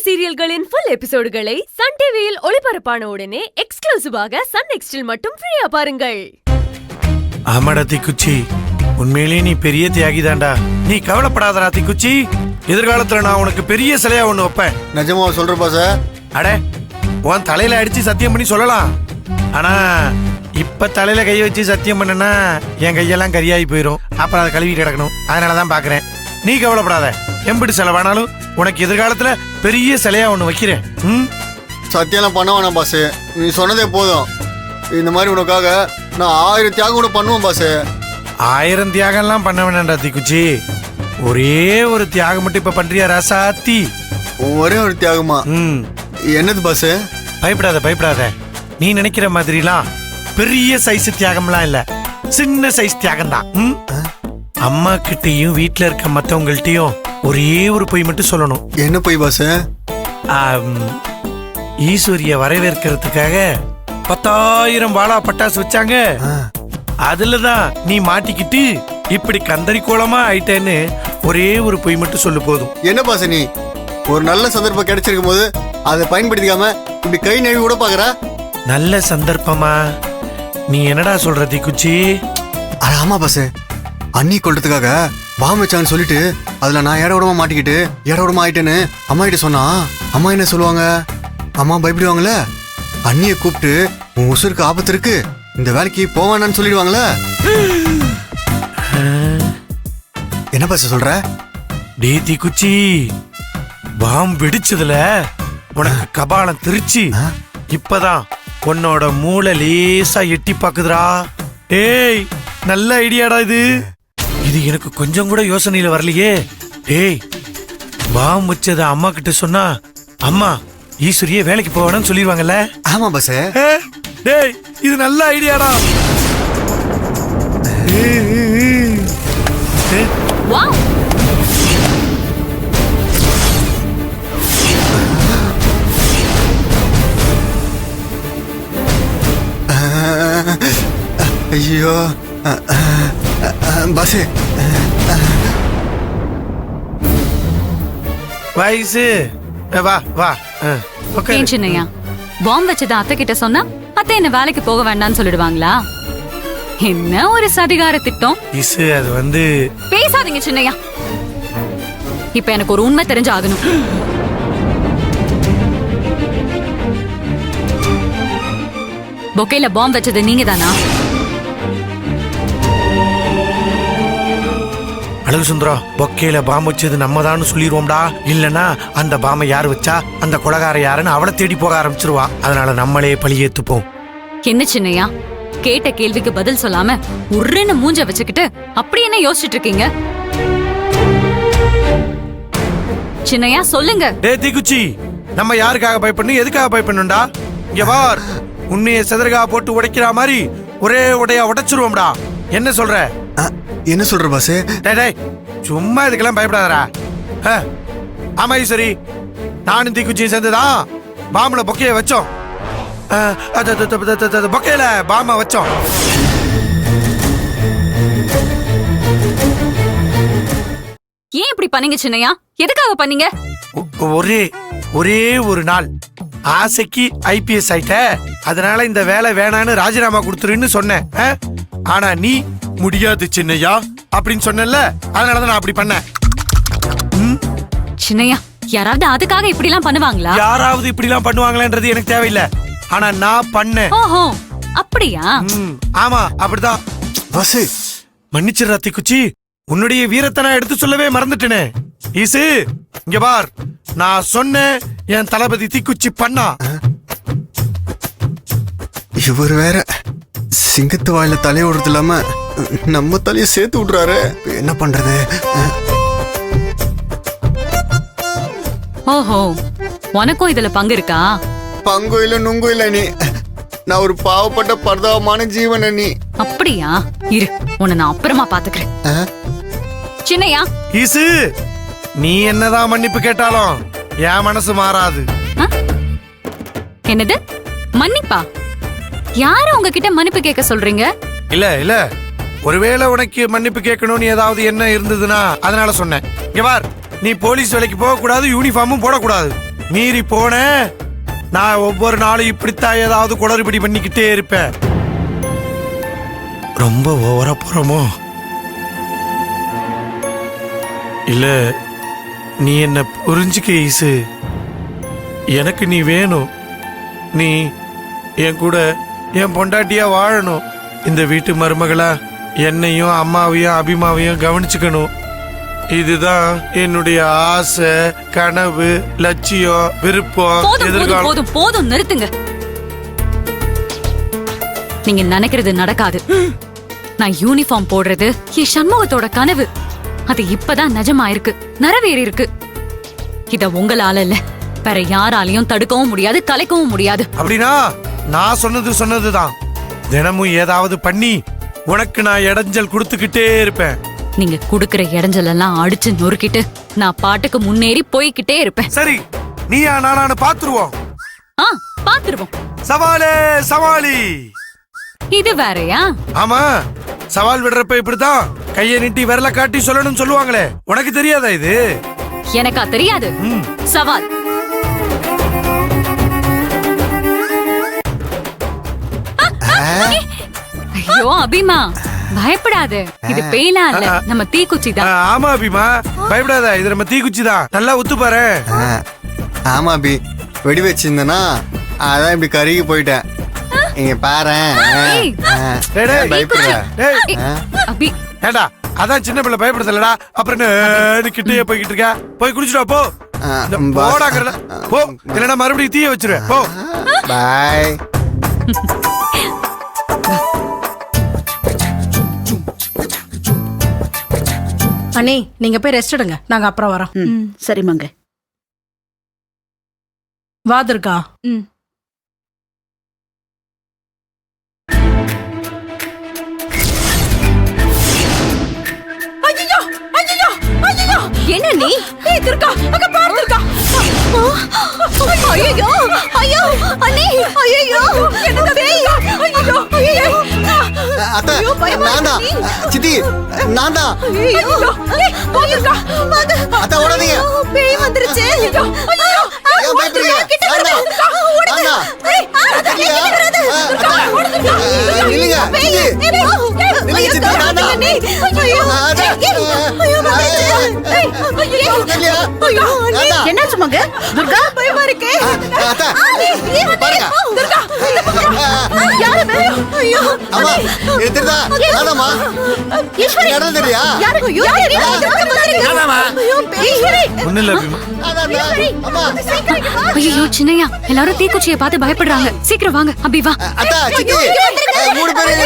சீரியல்களின் full எபிசோடுகளை Sun டிவியில் ஒளிபரப்பான உடனே எக்ஸ்க்ளூசிவாக சன் நெக்ஸ்டில் மட்டும் ஃப்ரீயா பாருங்கள். ஆமாடா தீக்குச்சி, உண்மையிலேயே நீ பெரிய தியாகிதான்டா. நீ கவலைப்படாதடா தீக்குச்சி, எதிர்காலத்துல நான் உனக்கு பெரிய சிலையா ஒண்ணு வைப்பேன். நிஜமா சொல்றப்பா சார்? அட, உன் தலையில அடிச்சு சத்தியம் பண்ணி சொல்லலாம். ஆனா இப்ப தலையில கை வச்சு சத்தியம் பண்ணனா என் கையெல்லாம் கரியாகி போயிடும். அப்புறம் அதை கழுவிட்டு கிடக்கணும். அதனாலதான் பாக்குறேன். நீ கவலைப்படாத, எம்பிட்டு செலவானாலும் உனக்கு எதிர்காலத்துல பெரிய சிலையா ஒண்ணு வைக்கிறேன். சத்தியம்லாம் பண்ண வேணாம் பாஸ், நீ சொன்னதே போதும். இந்த மாதிரி உனக்காக நான் 1000 தியாகம் கூட பண்ணுவேன் பாஸ். 1000 தியாகம்லாம் பண்ண வேணாம்டா தீக்குச்சி, ஒரே ஒரு தியாகம் மட்டும் இப்ப பண்றியா ராசாத்தி? ஒரே ஒரு தியாகமா? என்னது பாஸ்? பயப்படாத பயப்படாத, நீ நினைக்கிற மாதிரிலாம் பெரிய சைஸ் தியாகம்லாம் இல்ல, சின்ன சைஸ் தியாகம் தான். அம்மா கிட்டையும் வீட்டுல இருக்க மத்தவங்கள்ட்டையும் ஒரே ஒரு பொய் மட்டும் சொல்லணும். என்ன பொய் பாஸ்? ஈஸ்வரிய வரவேற்கிறதுக்காக 10,000 வாழா பட்டாசு வச்சாங்க. அதுலதான் நீ மாட்டிக்கிட்டு இப்படி கந்தரி கோலமா ஆயிட்டேன்னு ஒரே ஒரு பொய் மட்டும் சொல்லு போதும். என்ன பாஸ் நீ ஒரு நல்ல சந்தர்ப்பம் கிடைச்சிருக்கும் போது அதை பயன்படுத்திக்காம இப்படி கை நழுவி கூட பாக்குற? நல்ல சந்தர்ப்பமா? நீ என்னடா சொல்ற தீக்குச்சி? ஆமா பாஸ், அண்ணி கொள்றதுக்காக பாம் வச்சாங்கன்னு சொல்லிட்டு அதுல நான் ஏட விடமா மாட்டிக்கிட்டு ஏட விடமா ஆயிட்டேன்னு அம்மா கிட்ட சொன்னா அம்மா என்ன சொல்லுவாங்க? அம்மா பயப்படுவாங்கல்ல. அண்ணிய கூப்பிட்டு உன் உசுருக்கு ஆபத்து இருக்கு, இந்த வேலைக்கு போவானான்னு சொல்லிடுவாங்களே. என்ன பாஸ் சொல்ற? டே தீக்குச்சி, பாம் வெடிச்சதுல உனக்கு கபாலம் திருச்சி இப்பதான் உன்னோட மூளை லேசா எட்டி பாக்குதுரா. டேய், நல்ல ஐடியாடா இது. இது எனக்கு கொஞ்சம் கூட யோசனையில வரலையே. டேய், பாம் வச்சத அம்மா கிட்ட சொன்னா அம்மா ஈஸ்வரியே வேலைக்கு போவானு சொல்லிடுவாங்கல்ல. ஆமா பாஸ். டேய், இது நல்ல ஐடியாடா. வாவ், ஐயோ பாஸ், வயசு வா வா. ஏன் சின்னையா, பாம் வச்சத அத்தை கிட்ட சொன்னா அத்தை என்ன வேலைக்கு போக வேண்டாம்னு சொல்லிடுவாங்களா? என்ன ஒரு சதிகார திட்டம். அது வந்து பேசாதீங்க சின்னையா, இப்ப எனக்கு ஒரு உண்மை தெரிஞ்சு ஆகணும். பொக்கையில பாம் வச்சது நீங்க தானா? அழகு சுந்தரா, பொக்கையில பாம் வச்சது நம்ம தான் சொல்லிடுவோம்டா. இல்லனா அந்த பாமை யாரு வச்சா அந்த கொலகார யாருன்னு அவளை தேடி போக ஆரம்பிச்சிருவா. அதனால நம்மளே பழியேத்துப்போம். என்ன சின்னையா, கேட்ட கேள்விக்கு பதில் சொல்லாம உருன்னு மூஞ்ச வச்சுக்கிட்டு அப்படி என்ன யோசிச்சுட்டு இருக்கீங்க? சின்னையா சொல்லுங்க. டே தீக்குச்சி, நம்ம யாருக்காக பயப்படணும், எதுக்காக பயப்படணும்டா? இங்க பார், உன்னைய செதறகா போட்டு உடைக்கிற மாதிரி ஒரே உடையா உடைச்சிருவோம்டா. என்ன சொல்ற? என்ன சொல்ற பாஸ்? டேய், சும்மா இதுக்கெல்லாம் பயப்படாதடா. ஆமா ஈஸ்வரி, நானும் தீக்குச்சியும் சேர்ந்துதான் பாம்புல பொக்கைய வச்சோம். பொக்கையில பாம்ப வச்சோம். ஏன் இப்படி பண்ணீங்க சின்னையா? எதுக்காக பண்ணீங்க? ஒரே ஒரு நாள் ஆசைக்கு IPS ஆயிட்ட, அதனால இந்த வேலை வேணான்னு ராஜினாமா கொடுத்துருன்னு சொன்னேன். ஆனா நீ முடியாது சின்னையா அப்படின்னு சொன்னல, அதனாலதான் நான் அப்படி பண்ணேன். சின்னையா, யாராவது அதுக்காக இப்படி எல்லாம் பண்ணுவாங்களா? யாராவது இப்படி எல்லாம் பண்ணுவாங்களான்றது எனக்கு தேவையில்லை. ஆனா நான் பண்ணேன். ஓஹோ, அப்படியா? ஆமா, அப்படிதான். பாஸ் மன்னிச்சிடுறா தீக்குச்சி, உன்னுடைய வீரத்தை நான் எடுத்து சொல்லவே மறந்துட்டேனே. ஈசு, இங்க பார், நான் சொன்னேன், என் தளபதி தீக்குச்சி பண்ணா. இவர் வேற சிங்கத்து வாயில தலைய விடுறது இல்லாம நம்ம தலைய சேர்த்து விடுறாரு. என்ன பண்றது? ஓஹோ, உனக்கும் இதுல பங்கு இருக்கா? பங்கு இல்ல நுங்கு இல்ல நீ, நான் ஒரு பாவப்பட்ட பரிதாபமான ஜீவன் நீ. அப்படியா? இரு, உன்னை நான் அப்புறமா பாத்துக்கிறேன். சின்னையா, ஈசு, நீ என்னதான் மன்னிப்பு கேட்டாலும் என் மனசு மாறாது. என்னது மன்னிப்பா? யாரு உங்ககிட்ட மன்னிப்பு கேட்க சொல்றீங்க? இல்ல, ஒருவேளை உனக்கு மன்னிப்பு கேட்கணும்னு ஏதாவது என்ன இருந்ததுன்னா அதனால சொன்னேன். இங்க பார், நீ போலீஸ் வேலைக்கு போக கூடாது, யூனிஃபார்மும் போடக்கூடாது. மீறி போன நான் ஒவ்வொரு நாளும் இப்படித்தான் ஏதாவது குளறுபடி பண்ணிக்கிட்டே இருப்பேன். ரொம்ப ஓவரா போறோமோ? இல்ல நீ என்ன புரிஞ்சுக்க ஈசு. எனக்கு நீ வேணும். நீ என் கூட என் பொண்டாட்டியா வாழணும். இந்த வீட்டு மருமகளா என்னையும் அம்மாவையும் அபிமாவையும் கவனிச்சுக்கணும். இதுதான் என்னுடைய ஆசை, கனவு, லட்சியம், விருப்பம், போதும் போதும் எதிர்காலம். போதும் போதும் நிறுத்துங்க. நீங்க நினைக்கிறது நடக்காது. நான் யூனிஃபார்ம் போடுறது என் சண்முகத்தோட கனவு. அது இப்பதான் நிஜமாயிருக்கு, நிறைவேறி இருக்கு. இத உங்களால இல்ல, வேற யாராலையும் தடுக்கவும் முடியாது, கலைக்கவும் முடியாது. அப்படின்னா நான் சொன்னதுதான். தினமும் ஏதாவது பண்ணி உனக்கு நான் இடைஞ்சல் கொடுத்துக்கிட்டே இருப்பேன். நீங்க குடுக்கிற இடைஞ்சல் எல்லாம் அடிச்சு நொறுக்கிட்டு நான் பாட்டுக்கு முன்னேறி போய்கிட்டே இருப்பேன். சரி, நீயா நானானு பாத்துருவோம். பாத்துருவோம். சவாலே சவாலி. இது வேறயா? ஆமா, சவால் விடுறப்ப இப்படித்தான் கையை நீட்டி விரல காட்டி சொல்லணும்னு சொல்லுவாங்களே, உனக்கு தெரியாதா இது? எனக்கா தெரியாது? சவால். ஐயோ அபிமா, பயப்படாத. இது பேய்லா இல்ல, நம்ம தீக்குச்சி தான். ஆமா அபிமா, பயப்படாத. இது நம்ம தீக்குச்சி தான். நல்லா உத்து பாரு. ஆமா அபி, வெடி வச்சிருந்தனா அதான் இப்படி கருகி போயிட்டேன். இங்க பாரு. ஏய், பயப்படுற? அபி, ஏண்டா, அதான் சின்ன பிள்ளை பயப்படுதலடா. அப்புறம் என்ன கிட்டே போய்கிட்டு இருக்க? போய் குடிச்சுடா போ. போடாங்கறல போ, இல்லனா மறுபடியும் தீய வச்சிருவேன். போ. பாய். அண்ணே, நீங்க போய் ரெஸ்ட் எடுங்க, நாங்க அப்புறம் வரோம். சரி மங்க. வா துர்கா. என்ன நீ? ஏய் துர்கா, அங்க பாரு துர்கா. ஐயோ ஐயோ அண்ணே, ஐயோ என்ன பேய்? ஐயோ ஐயோ அத்தை, நான்தான். சித்தி, நான்தான். ஐயோ ஏய் போ துர்கா, வாங்க. அத்தை, ஓடாதீங்க. பேய் வந்துருச்சு. ஐயோ ஐயோ ஏன் பயப்படுறீங்க? நான்தான். நான்தான். இல்லையா? அத்தை, நில்லுங்க. சித்தி. நில்லுங்க சித்தி, நான்தான். அத்தை, இல்லையா? நான்தான். என்னாச்சு மங்க? துர்கா, பயமா இருக்கே. அத்தை, பாருங்க. துர்கா யாரு? ஐயோ அம்மா, இது தெரியுதா? நான்தாம்மா. நடந்தது தெரியா? நான்தாம்மா. ஒண்ணு இல்ல அபிமா. நான்தான். அம்மா. ஐயோ சின்னையா, எல்லாரும் தீக்குச்சியை பார்த்து பயப்படுறாங்க. சீக்கிரம் வாங்க அபி, வா. அத்தா, சித்தி, 3 பேரும்